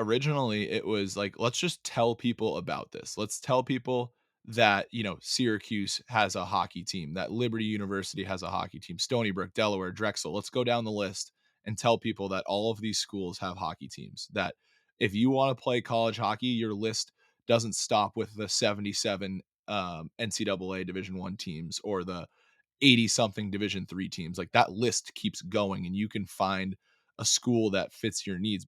originally it was like, let's just tell people about this. Let's tell people that, Syracuse has a hockey team, that Liberty University has a hockey team, Stony Brook, Delaware, Drexel. Let's go down the list and tell people that all of these schools have hockey teams. That if you want to play college hockey, your list doesn't stop with the 77 NCAA Division One teams or the 80 something Division Three teams. Like that list keeps going, and you can find a school that fits your needs.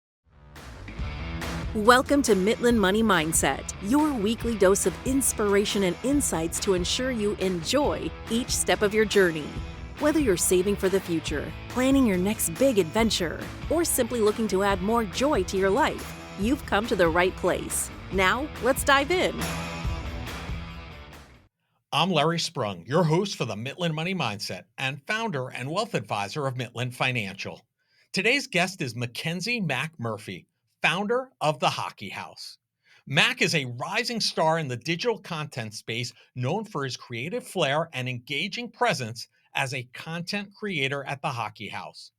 Welcome to Mitlin Money Mindset, your weekly dose of inspiration and insights to ensure you enjoy each step of your journey. Whether you're saving for the future, planning your next big adventure, or simply looking to add more joy to your life, you've come to the right place. Now, let's dive in. I'm Larry Sprung, your host for the Mitlin Money Mindset and founder and wealth advisor of Mitlin Financial. Today's guest is Mackenzie "Mack" Murphy, founder of the Hockey House. Mack is a rising star in the digital content space, known for his creative flair and engaging presence as a content creator at the Hockey House.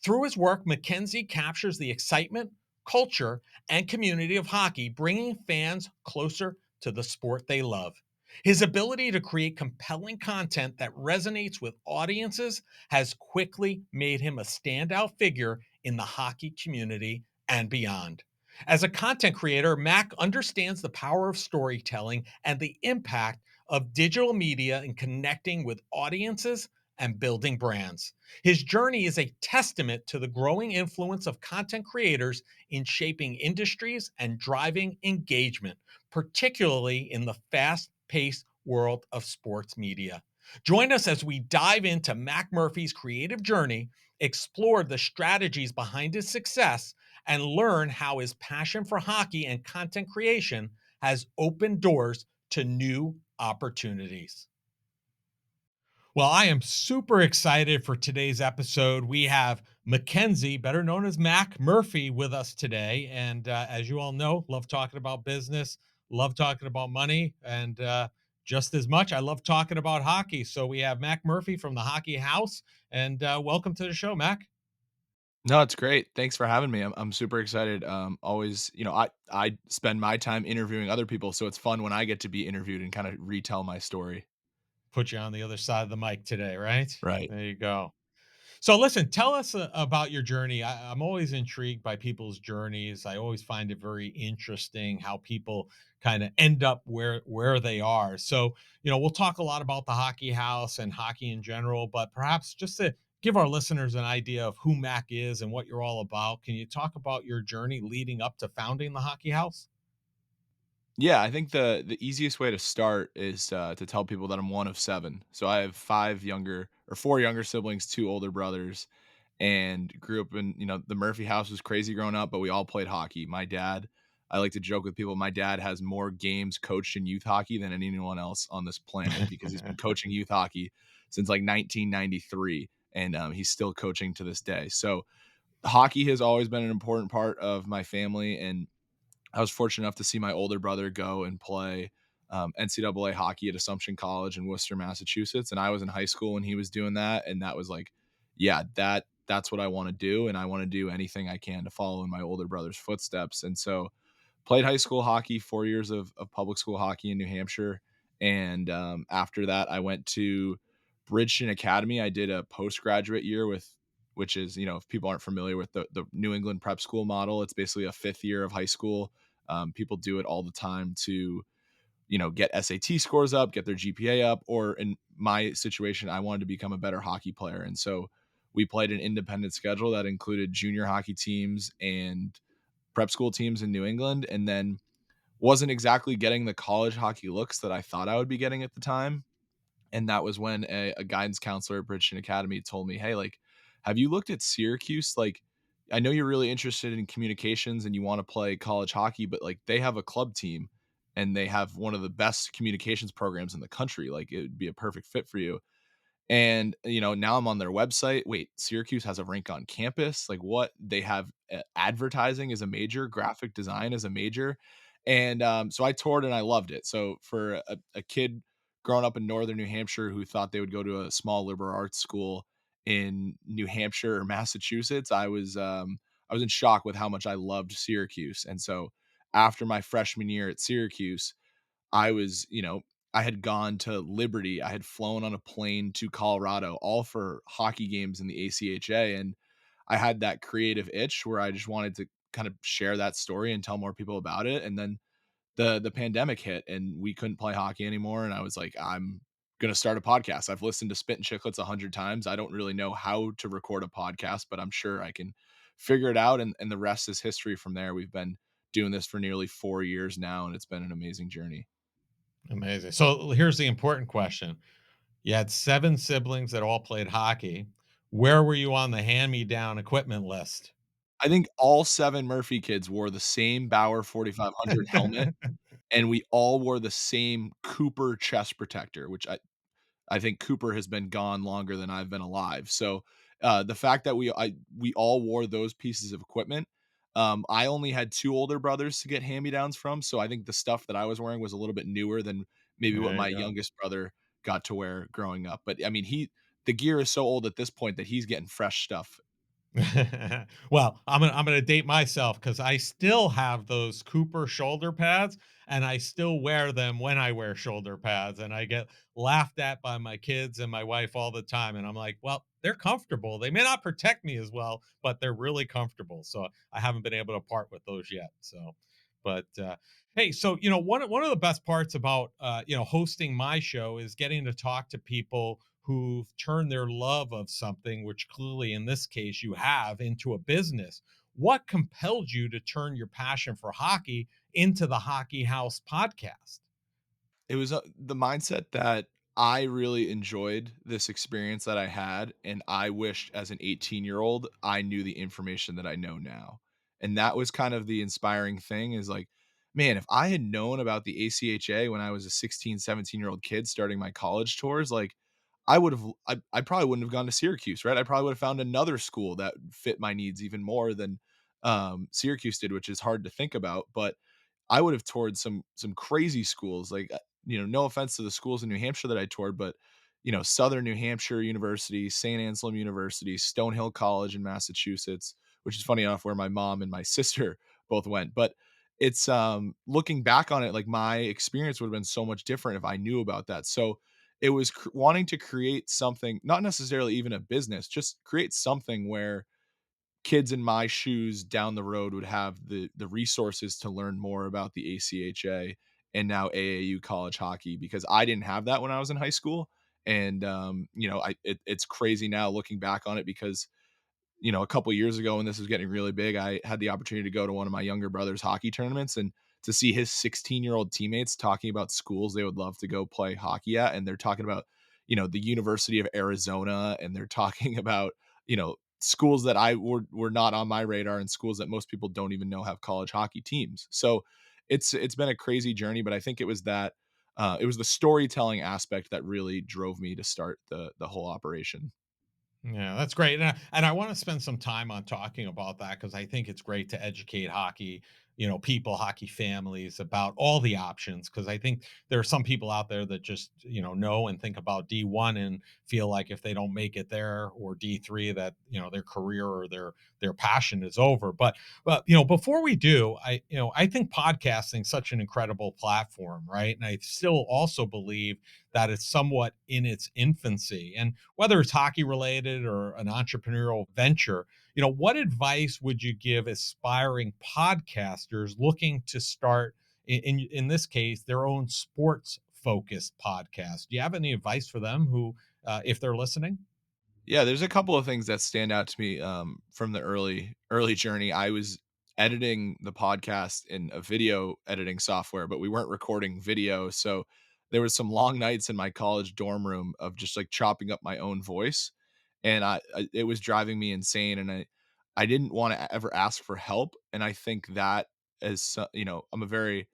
Through his work, Mackenzie captures the excitement, culture, and community of hockey, bringing fans closer to the sport they love. His ability to create compelling content that resonates with audiences has quickly made him a standout figure in the hockey community and beyond. As a content creator, Mack understands the power of storytelling and the impact of digital media in connecting with audiences and building brands. His journey is a testament to the growing influence of content creators in shaping industries and driving engagement, particularly in the fast paced world of sports media. Join us as we dive into Mack Murphy's creative journey, explore the strategies behind his success, and learn how his passion for hockey and content creation has opened doors to new opportunities. Well, I am super excited for today's episode. We have Mackenzie, better known as Mack Murphy, with us today. And as you all know, love talking about business, love talking about money, and just as much, I love talking about hockey. So we have Mack Murphy from the Hockey House, and welcome to the show, Mack. No, it's great. Thanks for having me. I'm super excited. Always, I spend my time interviewing other people, so it's fun when I get to be interviewed and kind of retell my story. Put you on the other side of the mic today, right? Right. There you go. So listen, tell us about your journey. I'm always intrigued by people's journeys. I always find it very interesting how people kind of end up where they are. So, we'll talk a lot about the Hockey House and hockey in general, but perhaps just to give our listeners an idea of who Mac is and what you're all about, can you talk about your journey leading up to founding the Hockey House? Yeah, I think the easiest way to start is to tell people that I'm one of seven. So I have four younger siblings, two older brothers, and grew up in the Murphy house was crazy growing up, but we all played hockey. My dad, I like to joke with people, my dad has more games coached in youth hockey than anyone else on this planet because he's been coaching youth hockey since like 1993, and he's still coaching to this day. So hockey has always been an important part of my family, and I was fortunate enough to see my older brother go and play NCAA hockey at Assumption College in Worcester, Massachusetts, and I was in high school when he was doing that, and that was like, yeah, that's what I want to do, and I want to do anything I can to follow in my older brother's footsteps. And so, played high school hockey, 4 years of public school hockey in New Hampshire, and after that, I went to Bridgeton Academy. I did a postgraduate year which is, if people aren't familiar with the New England prep school model, it's basically a fifth year of high school. People do it all the time to, get SAT scores up, get their GPA up, or in my situation, I wanted to become a better hockey player. And so we played an independent schedule that included junior hockey teams and prep school teams in New England, and then wasn't exactly getting the college hockey looks that I thought I would be getting at the time. And that was when a guidance counselor at Bridgeton Academy told me, "Hey, like, have you looked at Syracuse? Like, I know you're really interested in communications and you want to play college hockey, but like they have a club team and they have one of the best communications programs in the country. Like, it would be a perfect fit for you." And, now I'm on their website. Wait, Syracuse has a rink on campus? Like, what? They have advertising as a major, graphic design as a major. And so I toured and I loved it. So for a kid growing up in northern New Hampshire who thought they would go to a small liberal arts school in New Hampshire or Massachusetts, I was in shock with how much I loved Syracuse. And so after my freshman year at Syracuse, I was, I had gone to Liberty. I had flown on a plane to Colorado, all for hockey games in the ACHA. And I had that creative itch where I just wanted to kind of share that story and tell more people about it. And then the pandemic hit and we couldn't play hockey anymore. And I was like, I'm gonna start a podcast. I've listened to Spit and Chicklets 100 times. I don't really know how to record a podcast, but I'm sure I can figure it out. And the rest is history from there. We've been doing this for nearly 4 years now, and it's been an amazing journey. Amazing. So here's the important question. You had 7 siblings that all played hockey. Where were you on the hand-me-down equipment list? I think all 7 Murphy kids wore the same Bauer 4500 helmet, and we all wore the same Cooper chest protector, which I think Cooper has been gone longer than I've been alive. So, the fact that we all wore those pieces of equipment, I only had 2 older brothers to get hand-me-downs from, so I think the stuff that I was wearing was a little bit newer than maybe what There my you go. youngest brother got to wear growing up. But, I mean, the gear is so old at this point that he's getting fresh stuff. Well, I'm gonna date myself because I still have those Cooper shoulder pads, and I still wear them when I wear shoulder pads, and I get laughed at by my kids and my wife all the time, and I'm like, "Well, they're comfortable. They may not protect me as well, but they're really comfortable." So, I haven't been able to part with those yet, so but, hey, so, one of the best parts about, hosting my show is getting to talk to people who've turned their love of something, which clearly in this case you have, into a business. What compelled you to turn your passion for hockey into the Hockey House podcast? It was, the mindset that I really enjoyed this experience that I had, and I wished as an 18-year-old I knew the information that I know now. And that was kind of the inspiring thing is like, man, if I had known about the ACHA when I was a 16, 17-year-old kid starting my college tours, like I probably wouldn't have gone to Syracuse, right? I probably would have found another school that fit my needs even more than Syracuse did, which is hard to think about. But I would have toured some crazy schools, like, no offense to the schools in New Hampshire that I toured, but, Southern New Hampshire University, St. Anselm University, Stonehill College in Massachusetts, which is funny enough where my mom and my sister both went. But it's, looking back on it, like, my experience would have been so much different if I knew about that. So, it was wanting to create something, not necessarily even a business, just create something where kids in my shoes down the road would have the resources to learn more about the ACHA and now AAU college hockey because I didn't have that when I was in high school. And it's crazy now looking back on it because a couple years ago when this was getting really big, I had the opportunity to go to one of my younger brother's hockey tournaments and to see his 16-year-old teammates talking about schools they would love to go play hockey at. And they're talking about, the University of Arizona, and they're talking about, schools that were not on my radar and schools that most people don't even know have college hockey teams. So it's been a crazy journey, but I think it was the storytelling aspect that really drove me to start the whole operation. Yeah, that's great. And I want to spend some time on talking about that because I think it's great to educate hockey, people, hockey families about all the options. Because I think there are some people out there that just, know and think about D1 and feel like if they don't make it there or D3, that, their career or their passion is over. But before we do, I think podcasting is such an incredible platform, right? And I still also believe that it's somewhat in its infancy. And whether it's hockey related or an entrepreneurial venture, what advice would you give aspiring podcasters looking to start in this case their own sports focused podcast? Do you have any advice for them who if they're listening? Yeah, there's a couple of things that stand out to me from the early journey. I was editing the podcast in a video editing software, but we weren't recording video, so there was some long nights in my college dorm room of just like chopping up my own voice, and it was driving me insane, and I didn't want to ever ask for help, and I think that I'm a very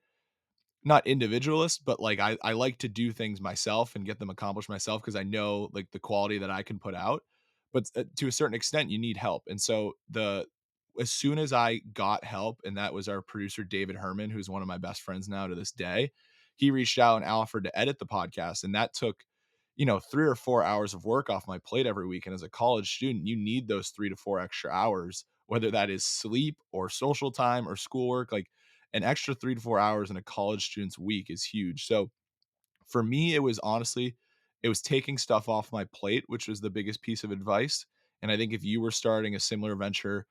not individualist, but like I like to do things myself and get them accomplished myself because I know like the quality that I can put out. But to a certain extent, you need help. And so as soon as I got help, and that was our producer David Herman, who's one of my best friends now to this day, he reached out and offered to edit the podcast, and that took 3 or 4 hours of work off my plate every week. And as a college student, you need those 3 to 4 extra hours whether that is sleep or social time or schoolwork. Like an extra 3 to 4 hours in a college student's week is huge. So for me, it was honestly, it was taking stuff off my plate, which was the biggest piece of advice. And I think if you were starting a similar venture,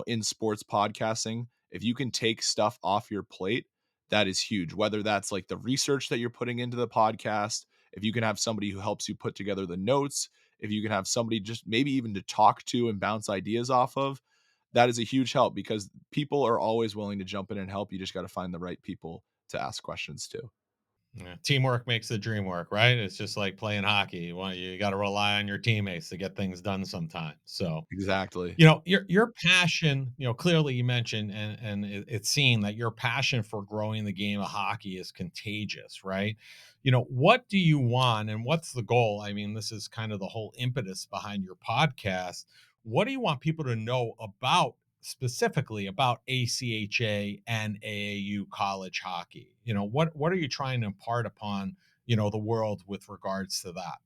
in sports podcasting, if you can take stuff off your plate, that is huge. Whether that's like the research that you're putting into the podcast, if you can have somebody who helps you put together the notes, if you can have somebody just maybe even to talk to and bounce ideas off of, that is a huge help because people are always willing to jump in and help. You just got to find the right people to ask questions to. Yeah, teamwork makes the dream work, right? It's just like playing hockey. You got to rely on your teammates to get things done sometimes. So, Exactly. your passion, clearly you mentioned, and it's seen that your passion for growing the game of hockey is contagious, right? What do you want and what's the goal? I mean, this is kind of the whole impetus behind your podcast. What do you want people to know about, specifically about ACHA and AAU college hockey? What are you trying to impart upon, the world with regards to that?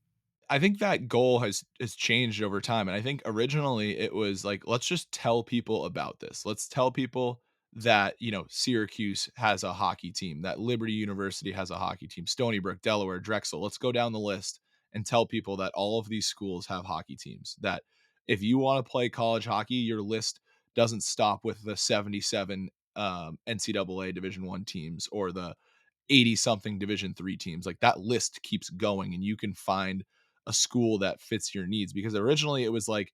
I think that goal has changed over time, and I think originally it was like, let's just tell people about this. Let's tell people that, Syracuse has a hockey team, that Liberty University has a hockey team, Stony Brook, Delaware, Drexel. Let's go down the list and tell people that all of these schools have hockey teams. That if you want to play college hockey, your list doesn't stop with the 77 NCAA Division One teams or the 80 something Division Three teams. Like that list keeps going, and you can find a school that fits your needs because originally it was like,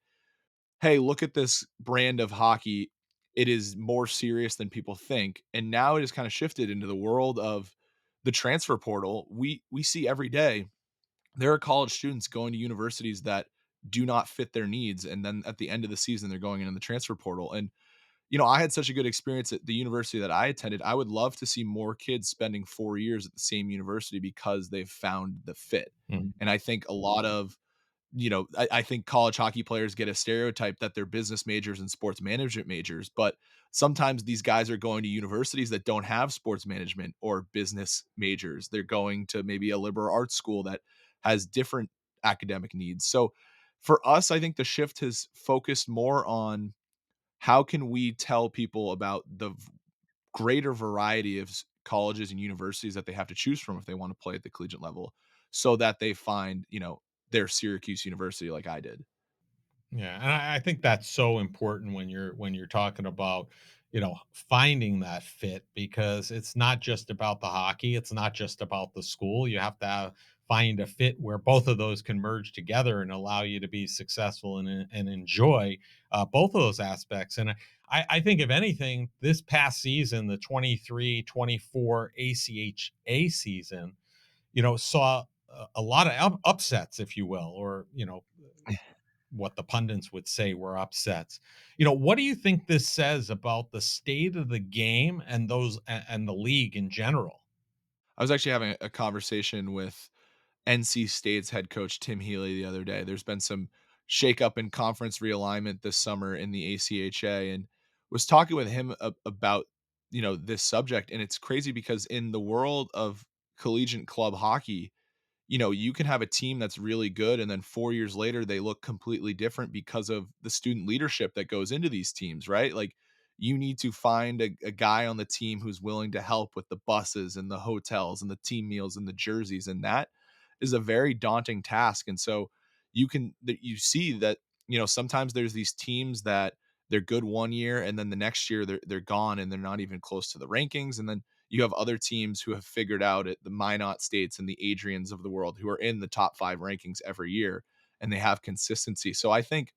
hey, look at this brand of hockey. It is more serious than people think. And now it has kind of shifted into the world of the transfer portal. We see every day there are college students going to universities that do not fit their needs. And then at the end of the season, they're going into the transfer portal. And I had such a good experience at the university that I attended. I would love to see more kids spending 4 years at the same university because they've found the fit. Mhm. And I think a lot of I think college hockey players get a stereotype that they're business majors and sports management majors, but sometimes these guys are going to universities that don't have sports management or business majors. They're going to maybe a liberal arts school that has different academic needs. So for us, I think the shift has focused more on how can we tell people about the greater variety of colleges and universities that they have to choose from if they want to play at the collegiate level so that they find, their Syracuse University like I did. Yeah, and I think that's so important when you're talking about, finding that fit, because it's not just about the hockey, it's not just about the school. You have to find a fit where both of those can merge together and allow you to be successful and enjoy both of those aspects. And I think if anything, this past season, the 23-24 ACHA season, saw a lot of upsets, if you will, or what the pundits would say were upsets. What do you think this says about the state of the game and and the league in general? I was actually having a conversation with NC State's head coach Tim Healy the other day. There's been some shakeup in conference realignment this summer in the ACHA, and was talking with him about this subject. And it's crazy because in the world of collegiate club hockey, you can have a team that's really good and then 4 years later they look completely different because of the student leadership that goes into these teams, right? Like you need to find a guy on the team who's willing to help with the buses and the hotels and the team meals and the jerseys, and that is a very daunting task. And so you see that, sometimes there's these teams that they're good one year and then the next year they're gone and they're not even close to the rankings. And then you have other teams who have figured out it, the Minot States and the Adrians of the world who are in the top 5 rankings every year and they have consistency. So I think,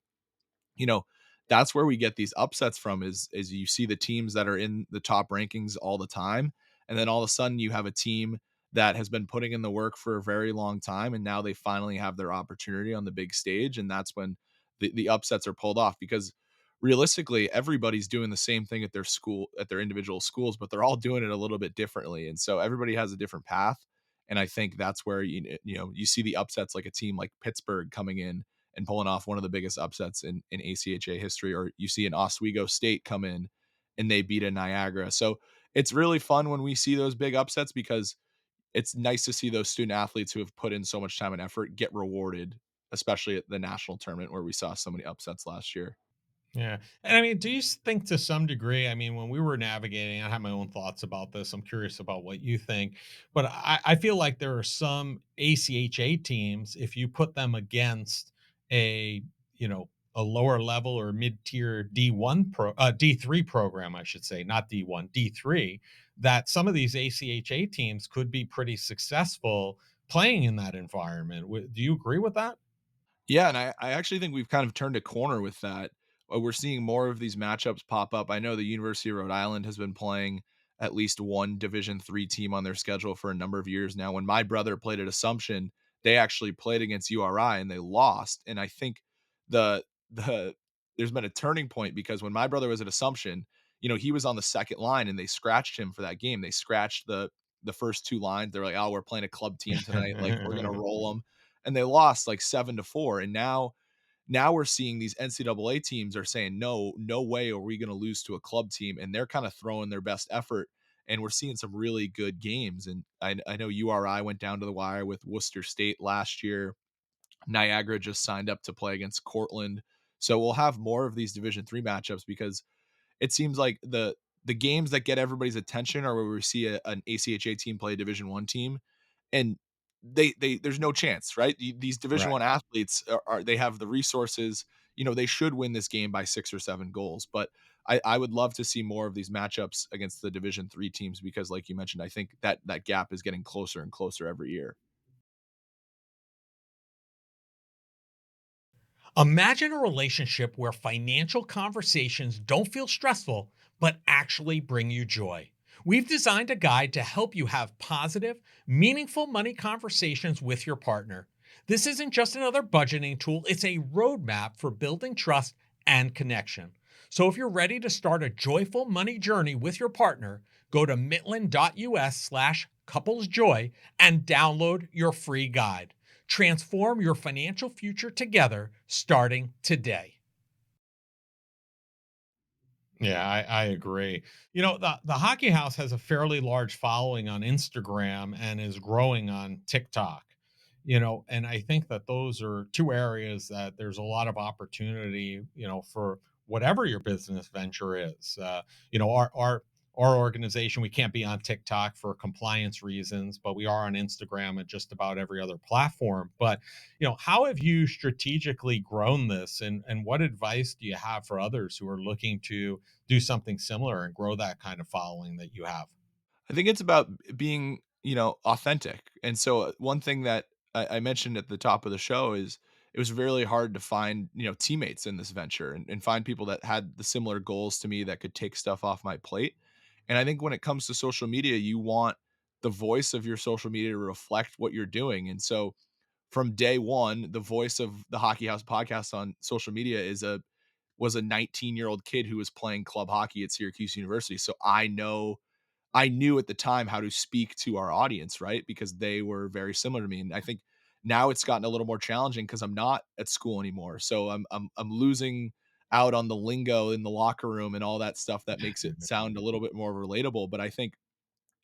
you know, that's where we get these upsets from is you see the teams that are in the top rankings all the time, and then all of a sudden you have a team that has been putting in the work for a very long time and now they finally have their opportunity on the big stage, and that's when the upsets are pulled off because realistically everybody's doing the same thing at their school, at their individual schools, but they're all doing it a little bit differently, and so everybody has a different path. And I think that's where you see the upsets, like a team like Pittsburgh coming in and pulling off one of the biggest upsets in ACHA history, or you see an Oswego State come in and they beat a Niagara. So it's really fun when we see those big upsets because it's nice to see those student athletes who have put in so much time and effort get rewarded, especially at the national tournament where we saw so many upsets last year. Yeah. And I mean, do you think to some degree, I mean, when we were navigating, I have my own thoughts about this. I'm curious about what you think, but I feel like there are some ACHA teams, if you put them against a, you know, a lower level or mid-tier D3 program, I should say, not D1, D3, that some of these ACHA teams could be pretty successful playing in that environment. Do you agree with that? Yeah, and I actually think we've kind of turned a corner with that. We're seeing more of these matchups pop up. I know the University of Rhode Island has been playing at least one Division III team on their schedule for a number of years now. When my brother played at Assumption, they actually played against URI and they lost. And I think the there's been a turning point because when my brother was at Assumption, he was on the second line and they scratched him for that game. They scratched the first two lines. They're like, "Oh, we're playing a club team tonight. Like, we're gonna roll them." And they lost like 7-4. And now we're seeing these NCAA teams are saying, no, no way are we going to lose to a club team. And they're kind of throwing their best effort. And we're seeing some really good games. And I know URI went down to the wire with Worcester State last year. Niagara just signed up to play against Cortland. So we'll have more of these Division III matchups because it seems like the games that get everybody's attention are where we see an ACHA team play a Division I team, and they there's no chance, right? These Division Right. I athletes are they have the resources. They should win this game by 6 or 7 goals. But I would love to see more of these matchups against the Division III teams because, like you mentioned, I think that gap is getting closer and closer every year. Imagine a relationship where financial conversations don't feel stressful, but actually bring you joy. We've designed a guide to help you have positive, meaningful money conversations with your partner. This isn't just another budgeting tool, it's a roadmap for building trust and connection. So if you're ready to start a joyful money journey with your partner, go to mitlin.us/couplesjoy and download your free guide. Transform your financial future together starting today. Yeah, I agree. The Hockey House has a fairly large following on Instagram and is growing on TikTok. And I think that those are two areas that there's a lot of opportunity, for whatever your business venture is. Our organization, we can't be on TikTok for compliance reasons, but we are on Instagram and just about every other platform. But how have you strategically grown this, and what advice do you have for others who are looking to do something similar and grow that kind of following that you have? I think it's about being, authentic. And so one thing that I mentioned at the top of the show is it was really hard to find, teammates in this venture and find people that had the similar goals to me that could take stuff off my plate. And I think when it comes to social media, you want the voice of your social media to reflect what you're doing. And so from day one, the voice of the Hockey House podcast on social media was a 19-year-old kid who was playing club hockey at Syracuse University. So I knew at the time how to speak to our audience, right? Because they were very similar to me. And I think now it's gotten a little more challenging because I'm not at school anymore. So I'm losing out on the lingo in the locker room and all that stuff that makes it sound a little bit more relatable. But I think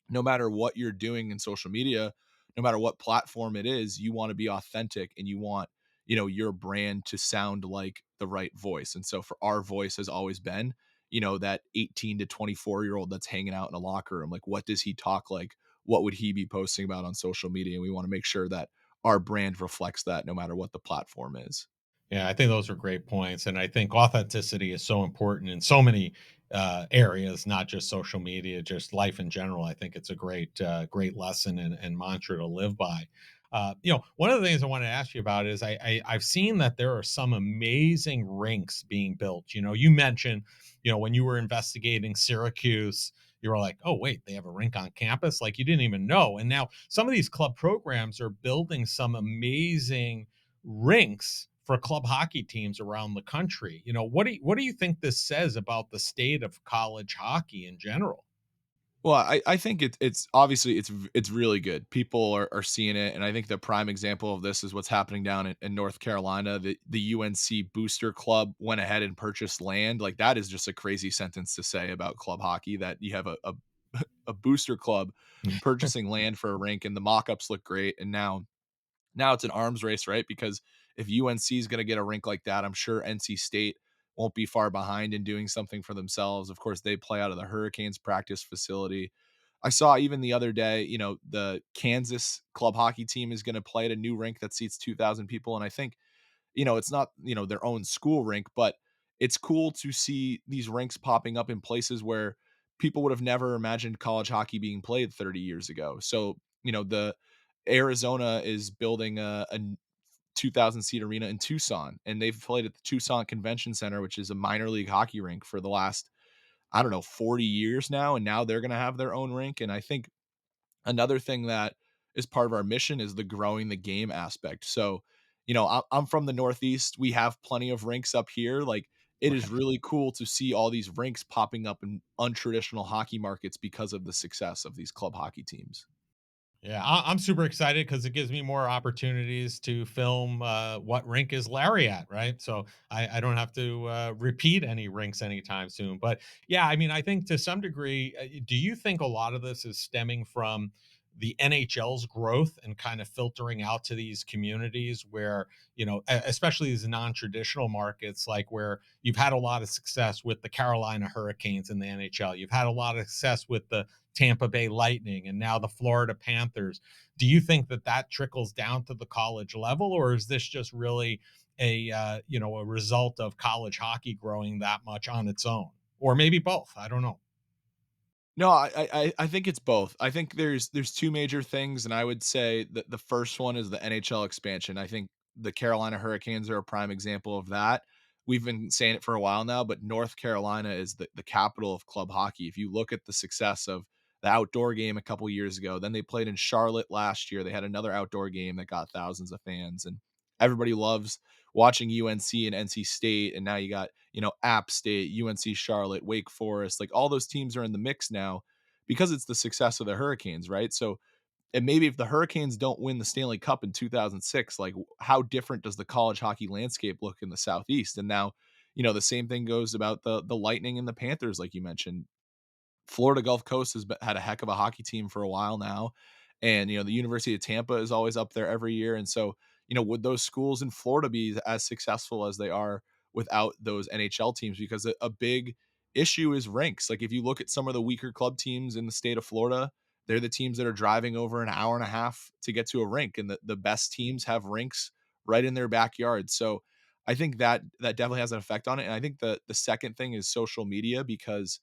no matter what you're doing in social media, no matter what platform it is, you want to be authentic and you want, your brand to sound like the right voice. And so for our voice has always been, that 18 to 24-year-old that's hanging out in a locker room. Like, what does he talk like? What would he be posting about on social media? And we want to make sure that our brand reflects that no matter what the platform is. Yeah, I think those are great points, and I think authenticity is so important in so many areas, not just social media, just life in general. I think it's a great lesson and mantra to live by. One of the things I wanted to ask you about is I've seen that there are some amazing rinks being built. You mentioned, when you were investigating Syracuse, you were like, oh wait, they have a rink on campus, like you didn't even know. And now some of these club programs are building some amazing rinks for club hockey teams around the country. What do you think this says about the state of college hockey in general? Well, I think it's obviously it's really good. People are seeing it, and I think the prime example of this is what's happening down in North Carolina. The UNC Booster Club went ahead and purchased land. Like, that is just a crazy sentence to say about club hockey, that you have a booster club purchasing land for a rink, and the mock-ups look great. And now it's an arms race, right? Because if UNC is going to get a rink like that, I'm sure NC State won't be far behind in doing something for themselves. Of course, they play out of the Hurricanes practice facility. I saw even the other day, the Kansas club hockey team is going to play at a new rink that seats 2,000 people. And I think, it's not, their own school rink, but it's cool to see these rinks popping up in places where people would have never imagined college hockey being played 30 years ago. So, the Arizona is building a 2,000 seat arena in Tucson, and they've played at the Tucson Convention Center, which is a minor league hockey rink for the last, I don't know, 40 years now. And now they're going to have their own rink. And I think another thing that is part of our mission is the growing the game aspect. So, I'm from the Northeast. We have plenty of rinks up here. Like, it is Right. really cool to see all these rinks popping up in untraditional hockey markets because of the success of these club hockey teams. Yeah, I'm super excited because it gives me more opportunities to film what rink is Larry at, right? So I don't have to repeat any rinks anytime soon. But yeah, I mean, I think to some degree, do you think a lot of this is stemming from the NHL's growth and kind of filtering out to these communities where, especially these non-traditional markets, like where you've had a lot of success with the Carolina Hurricanes in the NHL, you've had a lot of success with the Tampa Bay Lightning and now the Florida Panthers. Do you think that that trickles down to the college level, or is this just really a result of college hockey growing that much on its own, or maybe both? I don't know. No, I think it's both. I think there's 2 major things, and I would say that the first one is the NHL expansion. I think the Carolina Hurricanes are a prime example of that. We've been saying it for a while now, but North Carolina is the capital of club hockey. If you look at the success of the outdoor game a couple years ago, then they played in Charlotte last year. They had another outdoor game that got thousands of fans, and everybody loves watching UNC and NC State, and now you got, App State, UNC Charlotte, Wake Forest, like all those teams are in the mix now because it's the success of the Hurricanes, right? So, and maybe if the Hurricanes don't win the Stanley Cup in 2006, like how different does the college hockey landscape look in the Southeast? And now, the same thing goes about the Lightning and the Panthers, like you mentioned. Florida Gulf Coast has had a heck of a hockey team for a while now. And, the University of Tampa is always up there every year. And so, would those schools in Florida be as successful as they are without those NHL teams? Because a big issue is rinks. Like, if you look at some of the weaker club teams in the state of Florida, they're the teams that are driving over an hour and a half to get to a rink. And the best teams have rinks right in their backyard. So I think that definitely has an effect on it. And I think the second thing is social media because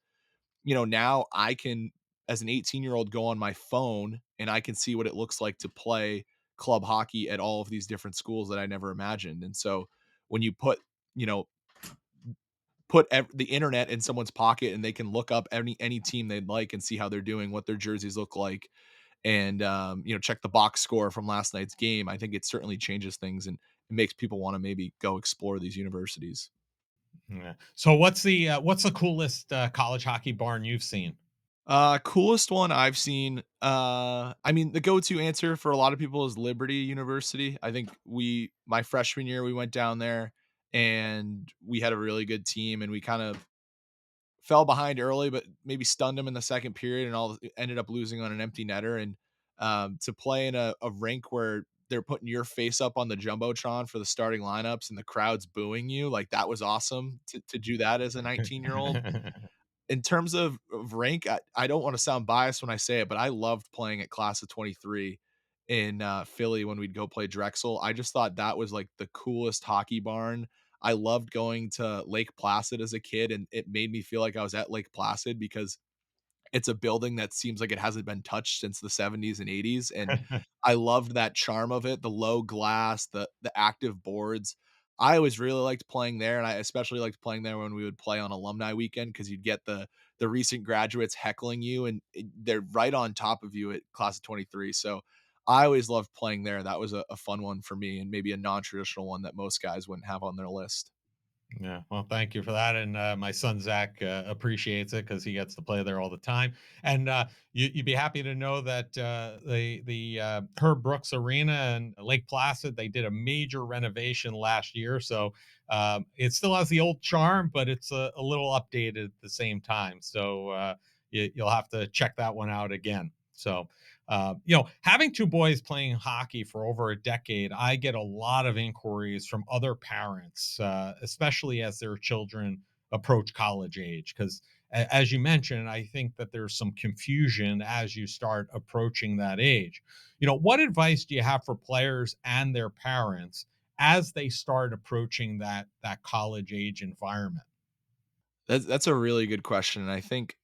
now I can, as an 18-year-old, go on my phone and I can see what it looks like to play club hockey at all of these different schools that I never imagined. And so when you you know, the internet in someone's pocket and they can look up any team they'd like and see how they're doing, what their jerseys look like, and check the box score from last night's game. I think it certainly changes things and it makes people want to maybe go explore these universities. Yeah. So what's the coolest college hockey barn you've seen? Coolest one I've seen, I mean, the go-to answer for a lot of people is Liberty University. I think my freshman year, we went down there and we had a really good team and we kind of fell behind early, but maybe stunned them in the second period and ended up losing on an empty netter. And to play in a rink where they're putting your face up on the jumbotron for the starting lineups and the crowd's booing you, like that was awesome to do that as a 19-year-old. In terms of rank, I don't wanna sound biased when I say it, but I loved playing at Class of '23 in, Philly when we'd go play Drexel. I just thought that was, like, the coolest hockey barn. I loved going to Lake Placid as a kid, and it made me feel like I was at Lake Placid because it's a building that seems like it hasn't been touched since the '70s and '80s, and I loved that charm of it, the low glass, the active boards. I always really liked playing there, and I especially liked playing there when we would play on alumni weekend because 'cause you'd get the recent graduates heckling you, and they're right on top of you at class of '23, so I always loved playing there. That was a fun one for me and maybe a non-traditional one that most guys wouldn't have on their list. Yeah, well, thank you for that, and my son Zach appreciates it because he gets to play there all the time. And you'd be happy to know that the Herb Brooks Arena and Lake Placid, they did a major renovation last year, so it still has the old charm, but it's a little updated at the same time. So you'll have to check that one out again. So Having two boys playing hockey for over a decade, I get a lot of inquiries from other parents, especially as their children approach college age. Because, as you mentioned, I think that there's some confusion as you start approaching that age. What advice do you have for players and their parents as they start approaching that college age environment? That's a really good question, and I think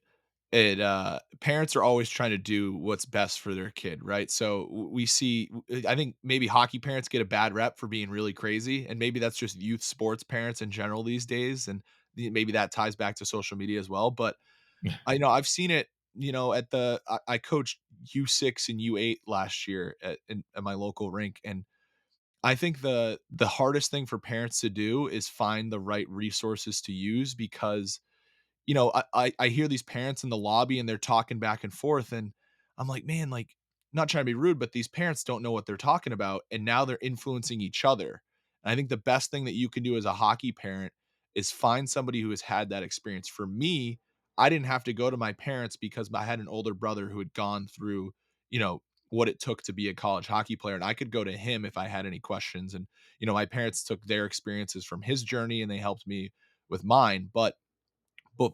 parents are always trying to do what's best for their kid, right? So we see, I think maybe hockey parents get a bad rep for being really crazy, and maybe that's just youth sports parents in general these days, and maybe that ties back to social media as well. But I know I've seen it. At I coached U6 and U8 last year at my local rink, and I think the hardest thing for parents to do is find the right resources to use because I hear these parents in the lobby and they're talking back and forth, and I'm like, man, like, not trying to be rude, but these parents don't know what they're talking about, and now they're influencing each other. And I think the best thing that you can do as a hockey parent is find somebody who has had that experience. For me, I didn't have to go to my parents because I had an older brother who had gone through, you know, what it took to be a college hockey player, and I could go to him if I had any questions. And my parents took their experiences from his journey and they helped me with mine. But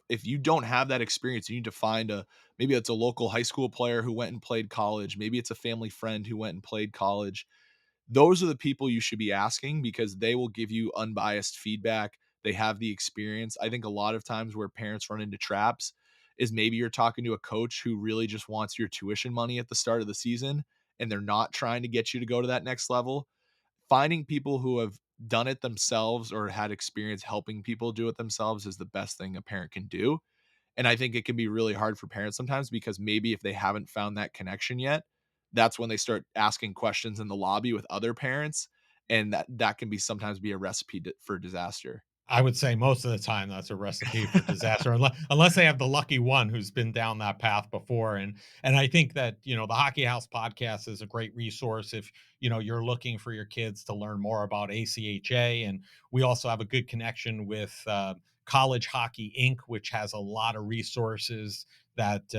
if you don't have that experience, you need to find maybe it's a local high school player who went and played college. Maybe it's a family friend who went and played college. Those are the people you should be asking because they will give you unbiased feedback. They have the experience. I think a lot of times where parents run into traps is maybe you're talking to a coach who really just wants your tuition money at the start of the season and they're not trying to get you to go to that next level. Finding people who have done it themselves or had experience helping people do it themselves is the best thing a parent can do. And I think it can be really hard for parents sometimes because maybe if they haven't found that connection yet, that's when they start asking questions in the lobby with other parents, and that can be sometimes be a recipe for disaster. I would say most of the time that's a recipe for disaster, unless they have the lucky one who's been down that path before. And I think that the Hockey House podcast is a great resource if you're looking for your kids to learn more about ACHA. And we also have a good connection with College Hockey Inc., which has a lot of resources that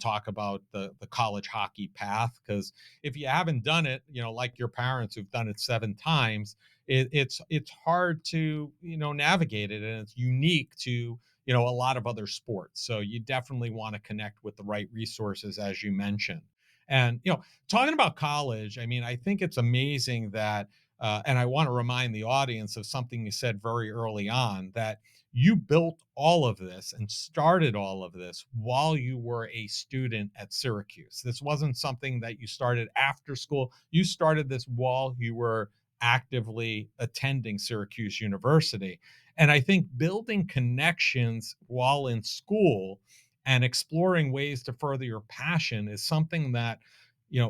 talk about the college hockey path. Because if you haven't done it, like your parents who've done it 7 times, it's hard to navigate it, and it's unique to a lot of other sports. So you definitely want to connect with the right resources, as you mentioned. And talking about college, I mean, I think it's amazing that and I want to remind the audience of something you said very early on, that you built all of this and started all of this while you were a student at Syracuse. This wasn't something that you started after school. You started this while you were actively attending Syracuse University. And I think building connections while in school and exploring ways to further your passion is something that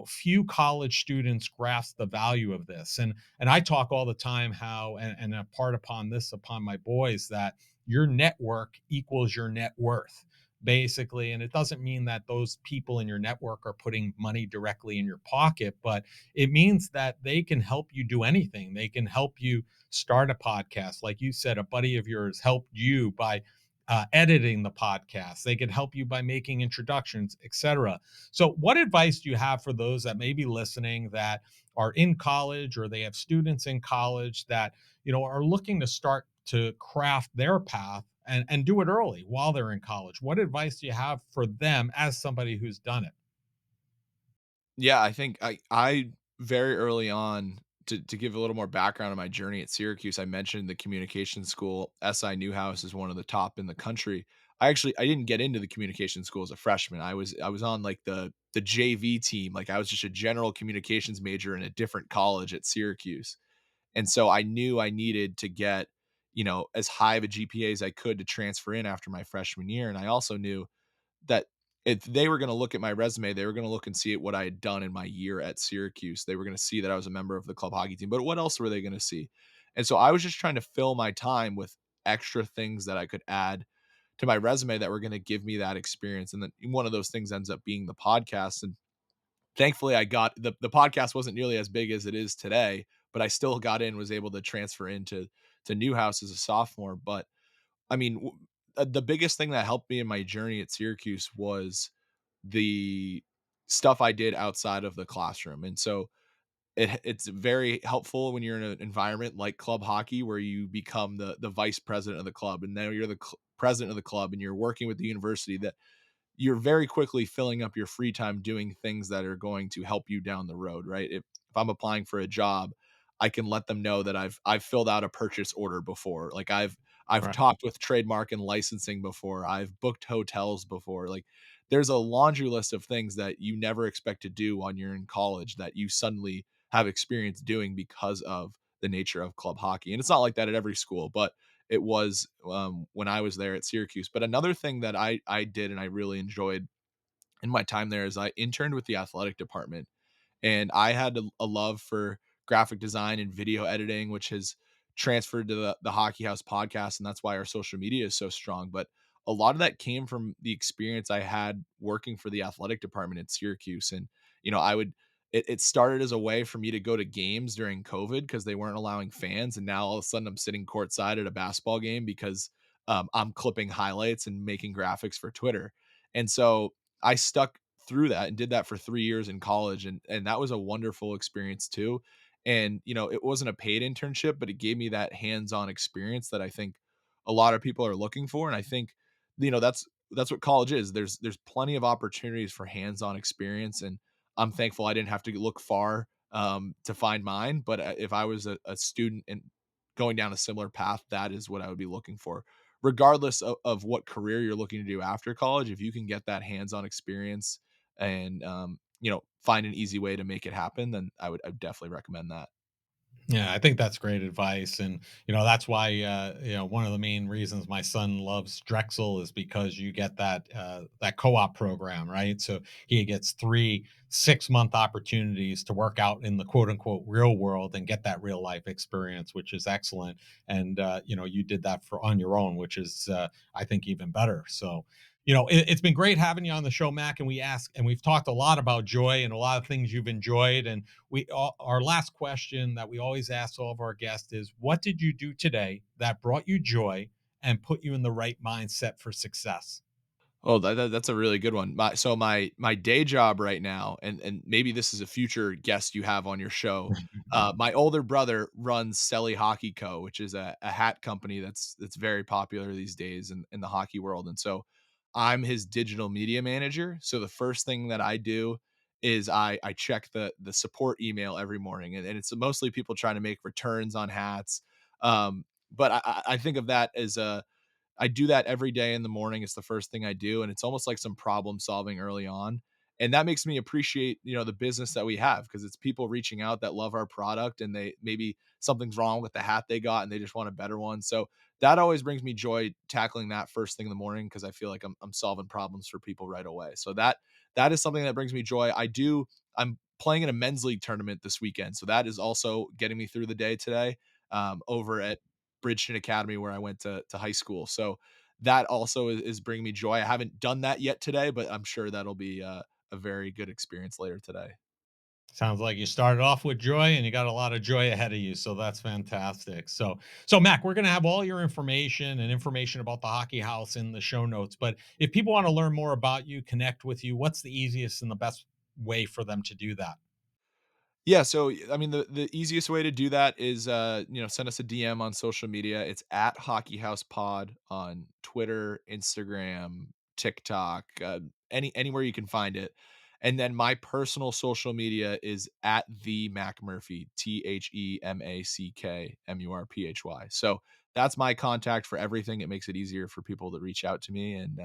few college students grasp the value of this. And I talk all the time how, and a part upon this upon my boys, that your network equals your net worth, basically. And it doesn't mean that those people in your network are putting money directly in your pocket, but it means that they can help you do anything. They can help you start a podcast. Like you said, a buddy of yours helped you by editing the podcast. They could help you by making introductions, etc. So, what advice do you have for those that may be listening that are in college, or they have students in college that are looking to start to craft their path and do it early while they're in college? What advice do you have for them as somebody who's done it? Yeah, I think I very early on to give a little more background on my journey at Syracuse, I mentioned the communication school. SI Newhouse is one of the top in the country. I didn't get into the communication school as a freshman. I was on like the JV team. Like I was just a general communications major in a different college at Syracuse. And so I knew I needed to get, as high of a GPA as I could to transfer in after my freshman year. And I also knew that if they were gonna look at my resume, they were gonna look and see what I had done in my year at Syracuse. They were gonna see that I was a member of the club hockey team, but what else were they gonna see? And so I was just trying to fill my time with extra things that I could add to my resume that were gonna give me that experience. And then one of those things ends up being the podcast. And thankfully I got the podcast wasn't nearly as big as it is today, but I still got in, was able to transfer into to Newhouse as a sophomore. But I mean, the biggest thing that helped me in my journey at Syracuse was the stuff I did outside of the classroom. And so it's very helpful when you're in an environment like club hockey where you become the vice president of the club, and now you're the president of the club and you're working with the university, that you're very quickly filling up your free time doing things that are going to help you down the road, right? If I'm applying for a job, I can let them know that I've filled out a purchase order before. Like I've Right. talked with trademark and licensing before. I've booked hotels before. Like there's a laundry list of things that you never expect to do when you're in college that you suddenly have experience doing because of the nature of club hockey. And it's not like that at every school, but it was when I was there at Syracuse. But another thing that I did and I really enjoyed in my time there is I interned with the athletic department, and I had a love for graphic design and video editing, which has transferred to the Hockey House podcast, and that's why our social media is so strong. But a lot of that came from the experience I had working for the athletic department at Syracuse. And I would it started as a way for me to go to games during COVID because they weren't allowing fans, and now all of a sudden I'm sitting courtside at a basketball game because I'm clipping highlights and making graphics for Twitter. And so I stuck through that and did that for 3 years in college, and that was a wonderful experience too. And, it wasn't a paid internship, but it gave me that hands-on experience that I think a lot of people are looking for, and I think, that's what college is. There's plenty of opportunities for hands-on experience, and I'm thankful I didn't have to look far, to find mine, but, if I was a student and going down a similar path, that is what I would be looking for regardless of what career you're looking to do after college. If you can get that hands-on experience and find an easy way to make it happen, then I would definitely recommend that. Yeah, I think that's great advice, and that's why one of the main reasons my son loves Drexel is because you get that co-op program, right? So he gets 3 6-month opportunities to work out in the quote unquote real world and get that real life experience, which is excellent. And you did that for on your own, which is I think even better. So it's been great having you on the show, Mac, and we've talked a lot about joy and a lot of things you've enjoyed. And our last question that we always ask all of our guests is, what did you do today that brought you joy and put you in the right mindset for success? Oh, that's a really good one. My day job right now, and maybe this is a future guest you have on your show. My older brother runs Selly Hockey Co., which is a hat company that's very popular these days in the hockey world. And so I'm his digital media manager. So the first thing that I do is I check the support email every morning, and it's mostly people trying to make returns on hats. But I think of that as a I do that every day in the morning. It's the first thing I do, and it's almost like some problem solving early on. And that makes me appreciate, the business that we have because it's people reaching out that love our product and they maybe something's wrong with the hat they got and they just want a better one. So that always brings me joy tackling that first thing in the morning because I feel like I'm solving problems for people right away. So that is something that brings me joy. I'm playing in a men's league tournament this weekend. So that is also getting me through the day today, over at Bridgeton Academy where I went to high school. So that also is bringing me joy. I haven't done that yet today, but I'm sure that'll be a very good experience later today. Sounds like you started off with joy and you got a lot of joy ahead of you. So that's fantastic. So Mac, we're going to have all your information and information about the Hockey House in the show notes. But if people want to learn more about you, connect with you, what's the easiest and the best way for them to do that? Yeah, so I mean the easiest way to do that is send us a DM on social media. It's at Hockey House Pod on Twitter, Instagram, TikTok, anywhere you can find it. And then my personal social media is at the Mac Murphy, TheMackMurphy. So that's my contact for everything. It makes it easier for people to reach out to me and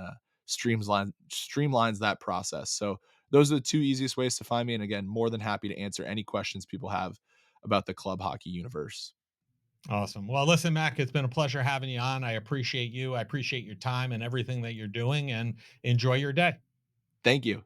streamlines that process. So those are the two easiest ways to find me. And again, more than happy to answer any questions people have about the club hockey universe. Awesome. Well, listen, Mac, it's been a pleasure having you on. I appreciate you. I appreciate your time and everything that you're doing, and enjoy your day. Thank you.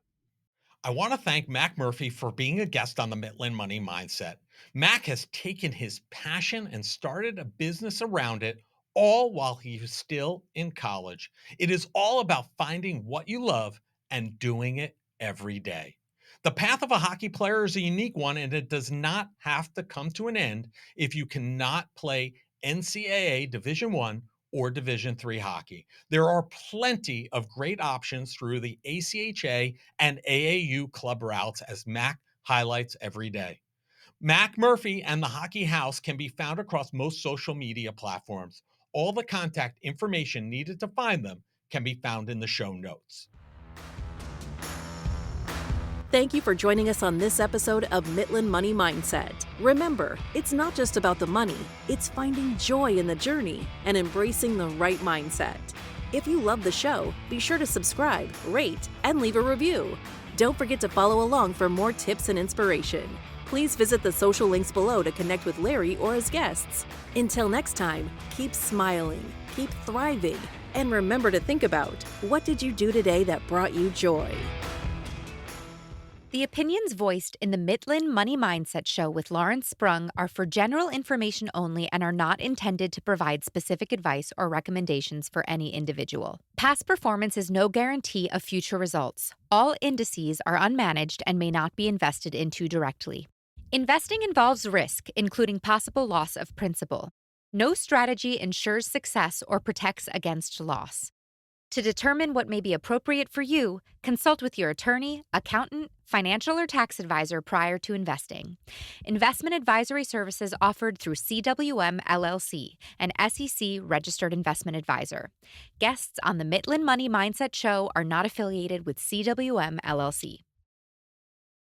I want to thank Mac Murphy for being a guest on the Mitlin Money Mindset. Mac has taken his passion and started a business around it, all while he was still in college. It is all about finding what you love and doing it every day. The path of a hockey player is a unique one, and it does not have to come to an end if you cannot play NCAA Division I or Division III hockey. There are plenty of great options through the ACHA and AAU club routes as Mack highlights every day. Mack Murphy and the Hockey House can be found across most social media platforms. All the contact information needed to find them can be found in the show notes. Thank you for joining us on this episode of Mitlin Money Mindset. Remember, it's not just about the money, it's finding joy in the journey and embracing the right mindset. If you love the show, be sure to subscribe, rate, and leave a review. Don't forget to follow along for more tips and inspiration. Please visit the social links below to connect with Larry or his guests. Until next time, keep smiling, keep thriving, and remember to think about, what did you do today that brought you joy? The opinions voiced in the Mitlin Money Mindset Show with Lawrence Sprung are for general information only and are not intended to provide specific advice or recommendations for any individual. Past performance is no guarantee of future results. All indices are unmanaged and may not be invested into directly. Investing involves risk, including possible loss of principal. No strategy ensures success or protects against loss. To determine what may be appropriate for you, consult with your attorney, accountant, financial or tax advisor prior to investing. Investment advisory services offered through CWM LLC, an SEC registered investment advisor. Guests on the Mitlin Money Mindset Show are not affiliated with CWM LLC.